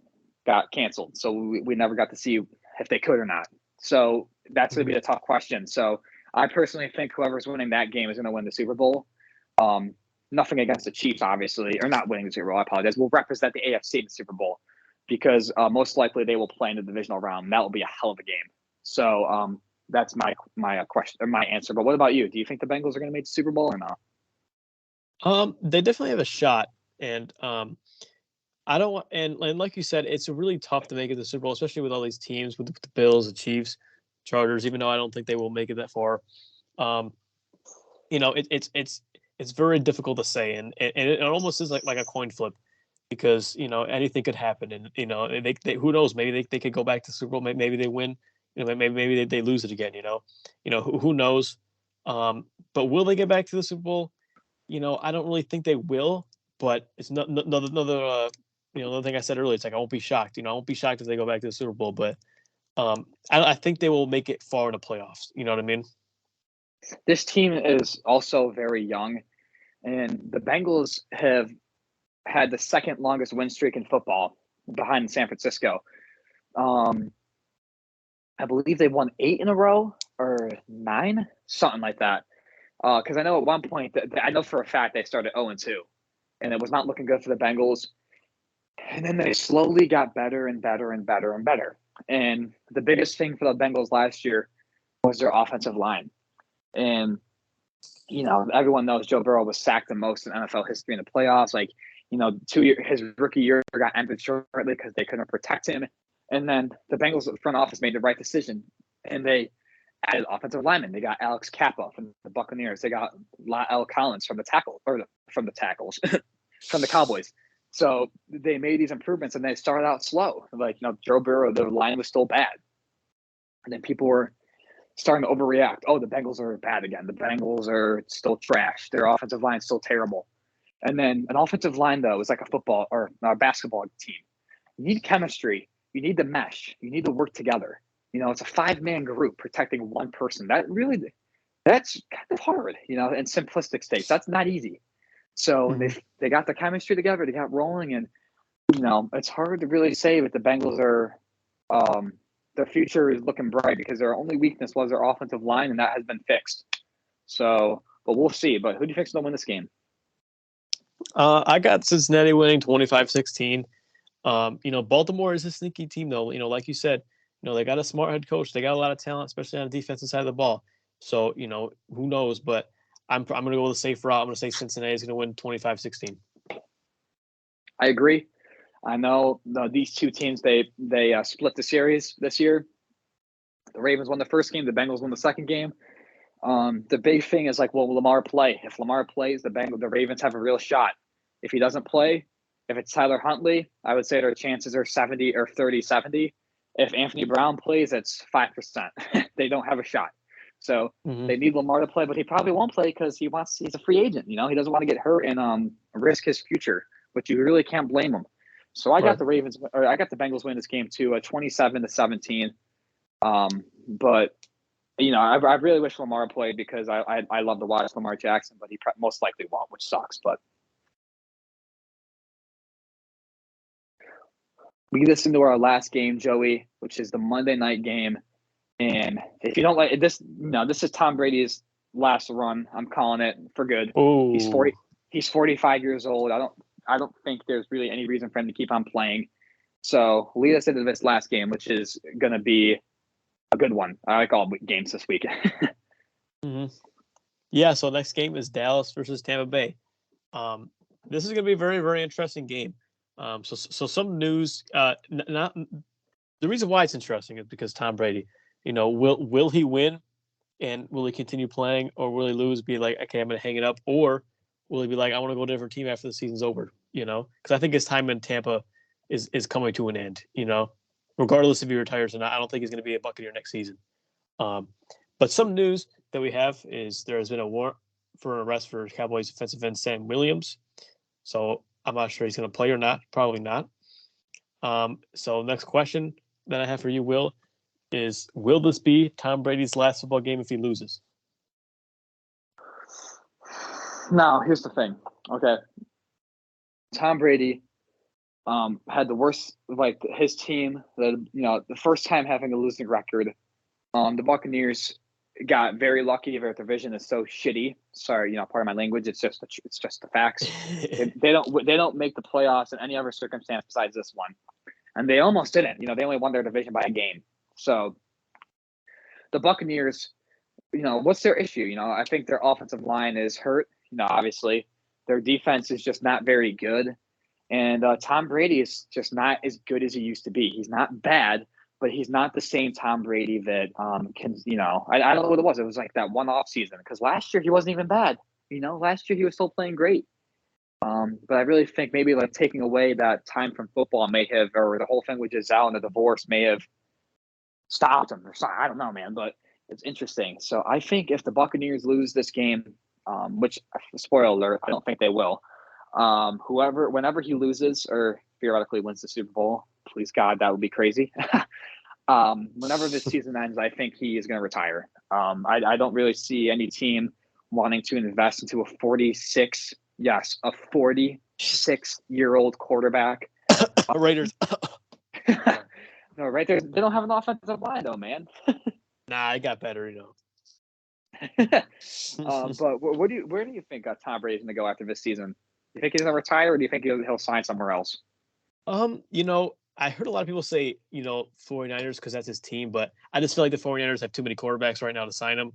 [SPEAKER 1] got canceled, so we never got to see if they could or not. So that's going to be a tough question. So I personally think whoever's winning that game is going to win the Super Bowl. Nothing against the Chiefs, obviously, or not winning the Super Bowl. I apologize. Will represent the AFC in the Super Bowl because most likely they will play in the divisional round. That will be a hell of a game. So that's my question or my answer. But what about you? Do you think the Bengals are going to make the Super Bowl or not?
[SPEAKER 2] They definitely have a shot, and I don't want. And like you said, it's really tough to make it to the Super Bowl, especially with all these teams, with the Bills, the Chiefs, Chargers. Even though I don't think they will make it that far, it's very difficult to say, and it almost is like a coin flip because anything could happen, and they who knows, maybe they could go back to the Super Bowl, maybe they win, maybe they lose it again, who knows, but will they get back to the Super Bowl? I don't really think they will, but it's another thing I said earlier. It's like I won't be shocked. I won't be shocked if they go back to the Super Bowl, but I think they will make it far in the playoffs. You know what I mean?
[SPEAKER 1] This team is also very young, and the Bengals have had the second longest win streak in football behind San Francisco. I believe they won 8 in a row or 9, something like that. Because I know at one point, I know for a fact they started 0-2, and it was not looking good for the Bengals. And then they slowly got better and better and better and better. And the biggest thing for the Bengals last year was their offensive line. And, everyone knows Joe Burrow was sacked the most in NFL history in the playoffs. Like, his rookie year got ended shortly because they couldn't protect him. And then the Bengals front office made the right decision, and they added offensive linemen. They got Alex Kappa from the Buccaneers. They got La'el Collins from the Cowboys. So they made these improvements, and they started out slow. Like, Joe Burrow, the line was still bad. And then people were starting to overreact. Oh, the Bengals are bad again. The Bengals are still trash. Their offensive line is still terrible. And then an offensive line, though, is like a football or a basketball team. You need chemistry. You need to mesh. You need to work together. It's a 5-man group protecting one person. That's kind of hard, in simplistic states. That's not easy. So they got the chemistry together. They got rolling, and it's hard to really say that the Bengals are their future is looking bright because their only weakness was their offensive line, and that has been fixed. So, but we'll see. But who do you think's going to win this game?
[SPEAKER 2] I got Cincinnati winning 25-16. Baltimore is a sneaky team, though. Like you said, they got a smart head coach. They got a lot of talent, especially on the defensive side of the ball. So, who knows? But I'm going to go with a safe route. I'm going to say Cincinnati is going to win 25-16.
[SPEAKER 1] I agree. I know these two teams, they split the series this year. The Ravens won the first game. The Bengals won the second game. The big thing is will Lamar play? If Lamar plays, the Ravens have a real shot. If he doesn't play, if it's Tyler Huntley, I would say their chances are 70 or 30-70. If Anthony Brown plays, it's 5%. They don't have a shot. So they need Lamar to play, but he probably won't play because he's a free agent. He doesn't want to get hurt and risk his future, which you really can't blame him. So I got the Bengals win this game too, 27-17. But I really wish Lamar played because I love to watch Lamar Jackson, but he most likely won't, which sucks. But we get this into our last game, Joey, which is the Monday night game. And if you don't like this, this is Tom Brady's last run. I'm calling it for good.
[SPEAKER 2] Ooh.
[SPEAKER 1] He's 45 years old. I don't think there's really any reason for him to keep on playing. So lead us into this last game, which is going to be a good one. I like all games this week.
[SPEAKER 2] Yeah, so next game is Dallas versus Tampa Bay. this is going to be a very, very interesting game. So some news. Not the reason why it's interesting is because Tom Brady. Will he win, and will he continue playing, or will he lose? Be like, okay, I'm going to hang it up, or will he be like, I want to go to a different team after the season's over? Because I think his time in Tampa is coming to an end. Regardless if he retires or not, I don't think he's going to be a Buccaneer next season. But some news that we have is there has been a warrant for an arrest for Cowboys defensive end Sam Williams. So I'm not sure he's going to play or not. Probably not. So next question that I have for you, Will, is will this be Tom Brady's last football game if he loses?
[SPEAKER 1] Now, here's the thing. Okay. Tom Brady had the worst, like his team, the first time having a losing record. The Buccaneers got very lucky. Their division is so shitty. Sorry, pardon my language. It's just the facts. they don't make the playoffs in any other circumstance besides this one, and they almost didn't. They only won their division by a game. So the Buccaneers, what's their issue? I think their offensive line is hurt. Obviously, their defense is just not very good, and Tom Brady is just not as good as he used to be. He's not bad, but he's not the same Tom Brady that can, I don't know what it was. It was like that one off season because last year he wasn't even bad. Last year he was still playing great. But I really think maybe like taking away that time from football may have, or the whole thing with Giselle and the divorce may have stopped him or something. I don't know, man, but it's interesting. So I think if the Buccaneers lose this game, which spoiler alert, I don't think they will. Whenever he loses or theoretically wins the Super Bowl, please God, that would be crazy. Whenever this season ends, I think he is going to retire. I don't really see any team wanting to invest into a 46-year-old quarterback.
[SPEAKER 2] Raiders.
[SPEAKER 1] No, right there. They don't have an offensive line though, man.
[SPEAKER 2] Nah, I got better,
[SPEAKER 1] But where do you think Tom Brady's going to go after this season? Do you think he's going to retire, or do you think he'll sign somewhere else?
[SPEAKER 2] I heard a lot of people say, 49ers because that's his team, but I just feel like the 49ers have too many quarterbacks right now to sign him.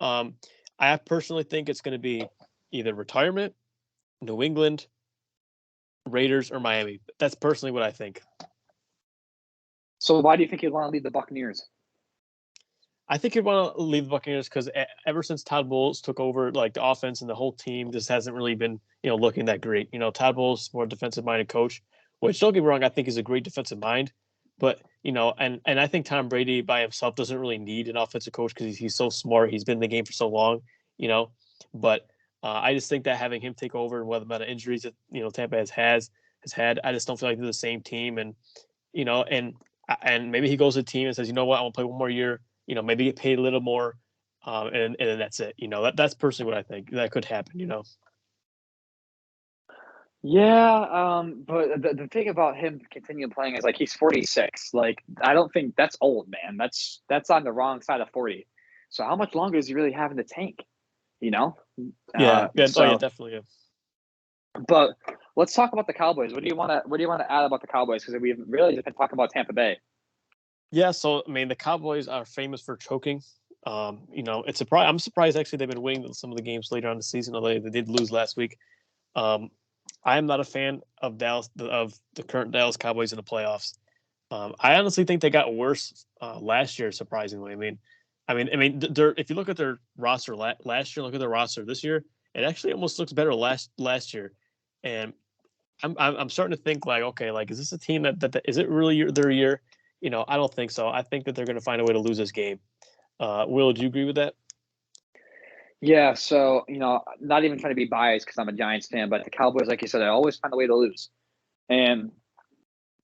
[SPEAKER 2] I personally think it's going to be either retirement, New England, Raiders, or Miami. That's personally what I think.
[SPEAKER 1] So why do you think he'd want to leave the Buccaneers?
[SPEAKER 2] I think he'd want to leave the Buccaneers because ever since Todd Bowles took over, like the offense and the whole team, just hasn't really been, looking that great. Todd Bowles is more defensive-minded coach, which don't get me wrong, I think he's a great defensive mind. But, and I think Tom Brady by himself doesn't really need an offensive coach because he's so smart. He's been in the game for so long, But I just think that having him take over and what amount of injuries that, Tampa has had, I just don't feel like they're the same team. And, and maybe he goes to the team and says, you know what, I want to play one more year, maybe get paid a little more. And then that's it. That's personally what I think that could happen,
[SPEAKER 1] Yeah, but the thing about him continuing playing is like he's 46. Like I don't think that's old, man. That's on the wrong side of 40. So how much longer is he really having to tank?
[SPEAKER 2] Yeah.
[SPEAKER 1] Yeah,
[SPEAKER 2] Definitely. Yeah.
[SPEAKER 1] But let's talk about the Cowboys. What do you want to add about the Cowboys? Because we've really just been talking about Tampa Bay.
[SPEAKER 2] Yeah, so the Cowboys are famous for choking. It's I'm surprised actually they've been winning some of the games later on the season, although they did lose last week. I am not a fan of the current Dallas Cowboys in the playoffs. I honestly think they got worse last year. Surprisingly, if you look at their roster last year, look at their roster this year, it actually almost looks better last year. And I'm starting to think like, okay, like is this a team that is it really their year? I don't think so. I think that they're going to find a way to lose this game. Will, do you agree with that?
[SPEAKER 1] Yeah, so, not even trying to be biased because I'm a Giants fan, but the Cowboys, like you said, they always find a way to lose. And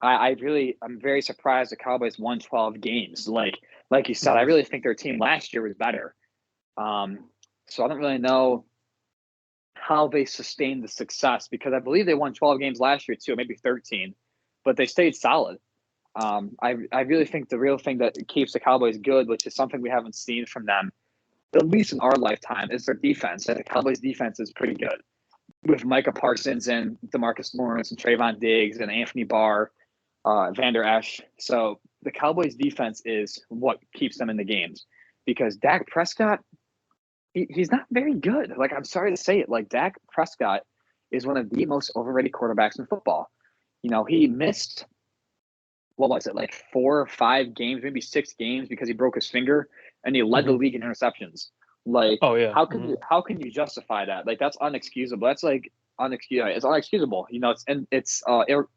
[SPEAKER 1] I'm very surprised the Cowboys won 12 games. Like you said, I really think their team last year was better. So I don't really know how they sustained the success because I believe they won 12 games last year too, maybe 13, but they stayed solid. I really think the real thing that keeps the Cowboys good, which is something we haven't seen from them, at least in our lifetime, is their defense. And the Cowboys' defense is pretty good with Micah Parsons and DeMarcus Lawrence and Trayvon Diggs and Anthony Barr, Vander Esch. So the Cowboys' defense is what keeps them in the games because Dak Prescott, he's not very good. Like, I'm sorry to say it. Like, Dak Prescott is one of the most overrated quarterbacks in football. He missed, what was it, like 4 or 5 games, maybe 6 games because he broke his finger, and he led the league in interceptions. Like,
[SPEAKER 2] Oh yeah.
[SPEAKER 1] how can you justify that? Like, that's unexcusable. That's like unexcusable. It's unexcusable. It's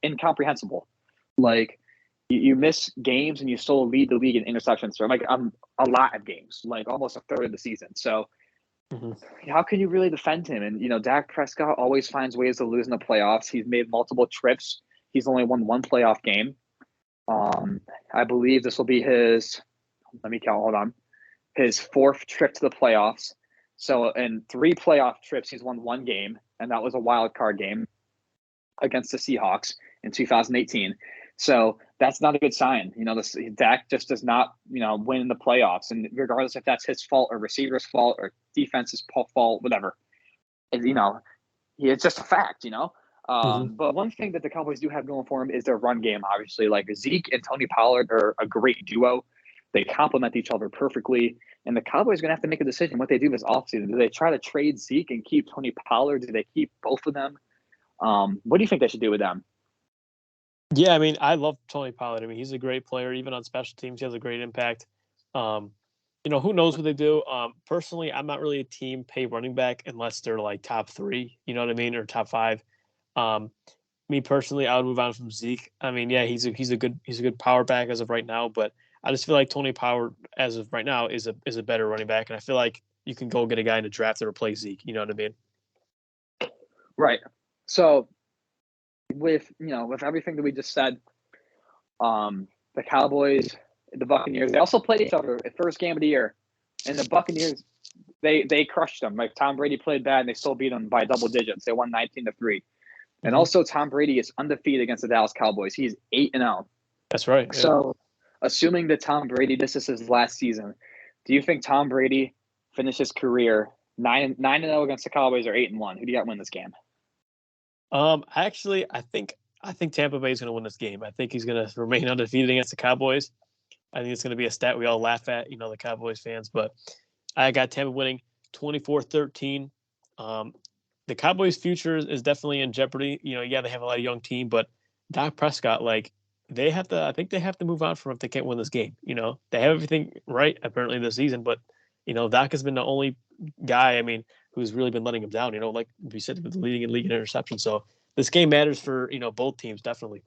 [SPEAKER 1] incomprehensible. Like, you miss games and you still lead the league in interceptions. So I'm a lot of games, like almost a third of the season. So how can you really defend him? And Dak Prescott always finds ways to lose in the playoffs. He's made multiple trips. He's only won 1 playoff game. I believe this will be his. Let me count. Hold on. His 4th trip to the playoffs. So in 3 playoff trips, he's won 1 game, and that was a wild card game against the Seahawks in 2018. So that's not a good sign. Dak just does not, win in the playoffs. And regardless if that's his fault or receiver's fault or defense's fault, whatever, it's just a fact, But one thing that the Cowboys do have going for them is their run game, obviously. Like, Zeke and Tony Pollard are a great duo. They complement each other perfectly. And the Cowboys are going to have to make a decision what they do this offseason. Do they try to trade Zeke and keep Tony Pollard? Do they keep both of them? What do you think they should do with them?
[SPEAKER 2] Yeah, I mean, I love Tony Pollard. I mean, he's a great player. Even on special teams, he has a great impact. Who knows what they do? Personally, I'm not really a team pay running back unless they're like top 3, you know what I mean, or top 5. Me personally, I would move on from Zeke. I mean, yeah, he's a good power back as of right now, but I just feel like Tony Pollard as of right now is a better running back, and I feel like you can go get a guy in the draft to replace Zeke. You know what I mean?
[SPEAKER 1] Right. So with everything that we just said, the Cowboys, the Buccaneers, they also played each other at first game of the year, and the Buccaneers they crushed them. Like, Tom Brady played bad, and they still beat them by double digits. They won 19-3. And also, Tom Brady is undefeated against the Dallas Cowboys. He's 8-0.
[SPEAKER 2] That's right. Yeah.
[SPEAKER 1] So, assuming that Tom Brady, this is his last season, do you think Tom Brady finishes his career 9-0 against the Cowboys or 8-1? Who do you got win this game?
[SPEAKER 2] Actually, I think Tampa Bay is going to win this game. I think he's going to remain undefeated against the Cowboys. I think it's going to be a stat we all laugh at, the Cowboys fans. But I got Tampa winning 24-13. The Cowboys' future is definitely in jeopardy. Yeah, they have a lot of young team, but Dak Prescott, like, I think they have to move on from him if they can't win this game. They have everything right apparently this season, but Dak has been the only guy, I mean, who's really been letting him down. Like we said, with leading in league in interception. So this game matters for both teams definitely.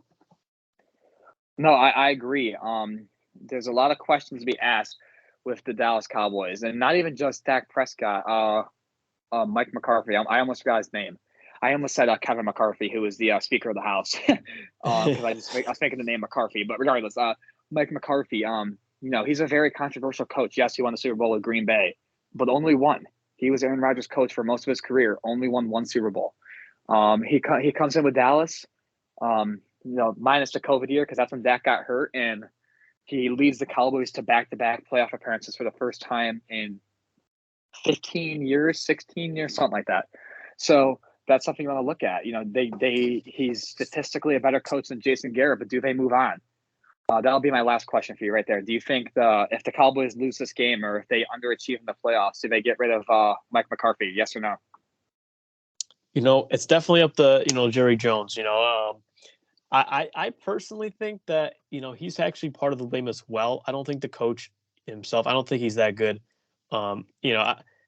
[SPEAKER 1] No, I agree. There's a lot of questions to be asked with the Dallas Cowboys, and not even just Dak Prescott. Mike McCarthy. I almost forgot his name. I almost said Kevin McCarthy, who was the Speaker of the House, because I was thinking the name McCarthy. But regardless, Mike McCarthy. He's a very controversial coach. Yes, he won the Super Bowl with Green Bay, but only one. He was Aaron Rodgers' coach for most of his career. Only won 1 Super Bowl. He comes in with Dallas, minus the COVID year, because that's when Dak got hurt, and he leads the Cowboys to back-to-back playoff appearances for the first time in 15 years, 16 years, something like that. So that's something you want to look at. He's statistically a better coach than Jason Garrett, but do they move on? That'll be my last question for you right there. Do you think if the Cowboys lose this game or if they underachieve in the playoffs, do they get rid of Mike McCarthy? Yes or no?
[SPEAKER 2] It's definitely up to, Jerry Jones. I personally think that, he's actually part of the blame as well. I don't think the coach himself, I don't think he's that good.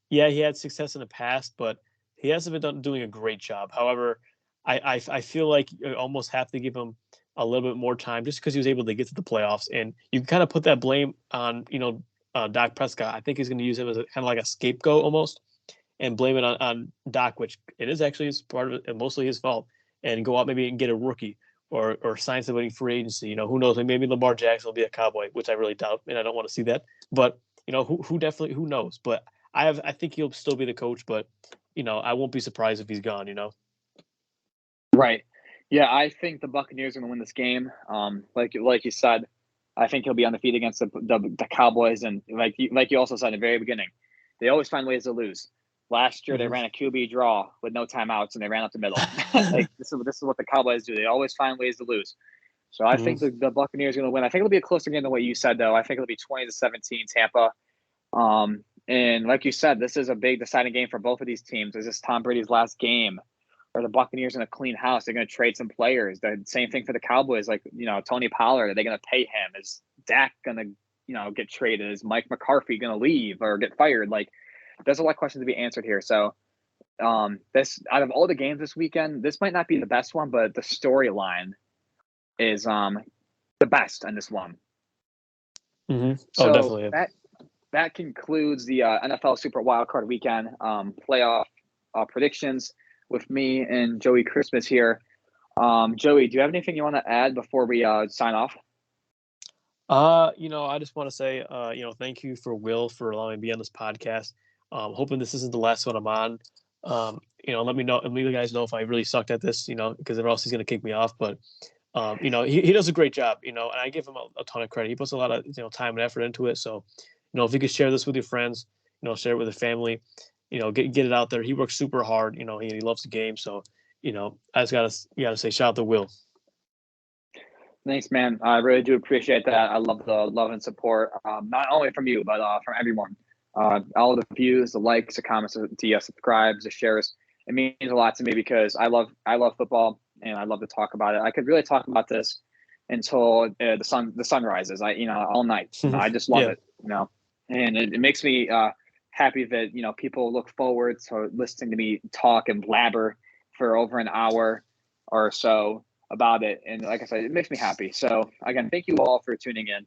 [SPEAKER 2] Yeah, he had success in the past, but he hasn't been doing a great job. However, I feel like you almost have to give him a little bit more time just because he was able to get to the playoffs. And you can kind of put that blame on, Dak Prescott. I think he's going to use him as kind of like a scapegoat almost and blame it on Dak, which it is actually part of it and mostly his fault, and go out maybe and get a rookie or sign somebody free agency. Who knows? Maybe Lamar Jackson will be a Cowboy, which I really doubt, and I don't want to see that. But, who knows? But I think he'll still be the coach, but, I won't be surprised if he's gone,
[SPEAKER 1] Right. Yeah, I think the Buccaneers are going to win this game. Like you said, I think he'll be undefeated against the Cowboys. And like you also said in the very beginning, they always find ways to lose. Last year, they ran a QB draw with no timeouts, and they ran up the middle. Like this is what the Cowboys do. They always find ways to lose. So I think the Buccaneers are going to win. I think it'll be a closer game than what you said, though. I think it'll be 20-17 Tampa. And like you said, this is a big deciding game for both of these teams. This is Tom Brady's last game Are the Buccaneers going to clean house? They're going to trade some players. The same thing for the Cowboys, like, Tony Pollard. Are they going to pay him? Is Dak going to, get traded? Is Mike McCarthy going to leave or get fired? Like, there's a lot of questions to be answered here. So, this out of all the games this weekend, this might not be the best one, but the storyline is the best in this one.
[SPEAKER 2] Mm-hmm.
[SPEAKER 1] So
[SPEAKER 2] definitely.
[SPEAKER 1] that concludes the NFL Super Wildcard Weekend playoff predictions with me and Joey Christmas here. Joey, do you have anything you want to add before we sign off?
[SPEAKER 2] I just want to say, thank you for Will for allowing me to be on this podcast. Hoping this isn't the last one I'm on. Let me know and let you guys know if I really sucked at this, because or else he's going to kick me off. But, he does a great job, and I give him a ton of credit. He puts a lot of, time and effort into it. So, if you could share this with your friends, share it with your family, get it out there. He works super hard. He loves the game. So, I just gotta say shout out to Will.
[SPEAKER 1] Thanks, man. I really do appreciate that. I love the love and support, not only from you, but from everyone. All the views, the likes, the comments, the subscribes, the shares. It means a lot to me because I love football and I love to talk about it. I could really talk about this until the sun rises. All night. I just love it. And it makes me happy that people look forward to listening to me talk and blabber for over an hour or so about it. And like I said, it makes me happy. So again, thank you all for tuning in.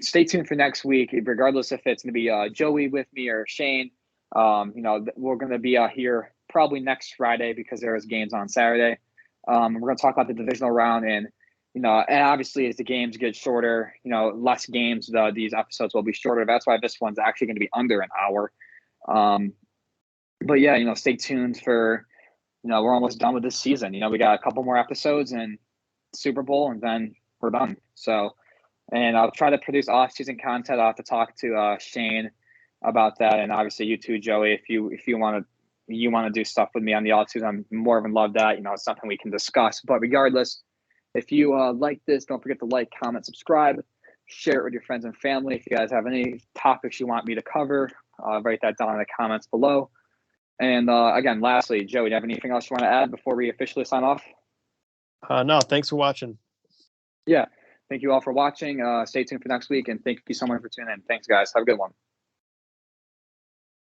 [SPEAKER 1] Stay tuned for next week, regardless if it's going to be Joey with me or Shane. We're going to be here probably next Friday because there is games on Saturday. We're going to talk about the divisional round and obviously as the games get shorter, less games, these episodes will be shorter. That's why this one's actually going to be under an hour. But yeah, stay tuned for, we're almost done with this season. We got a couple more episodes and Super Bowl and then we're done. So, and I'll try to produce off-season content. I'll have to talk to Shane about that. And obviously you too, Joey, if you want to do stuff with me on the off-season, I'm more than love that. It's something we can discuss. But regardless, if you like this, don't forget to like, comment, subscribe, share it with your friends and family. If you guys have any topics you want me to cover, write that down in the comments below. And again, lastly, Joey, do you have anything else you want to add before we officially sign off?
[SPEAKER 2] No, thanks for watching.
[SPEAKER 1] Yeah, thank you all for watching. Stay tuned for next week, and thank you so much for tuning in. Thanks, guys. Have a good one.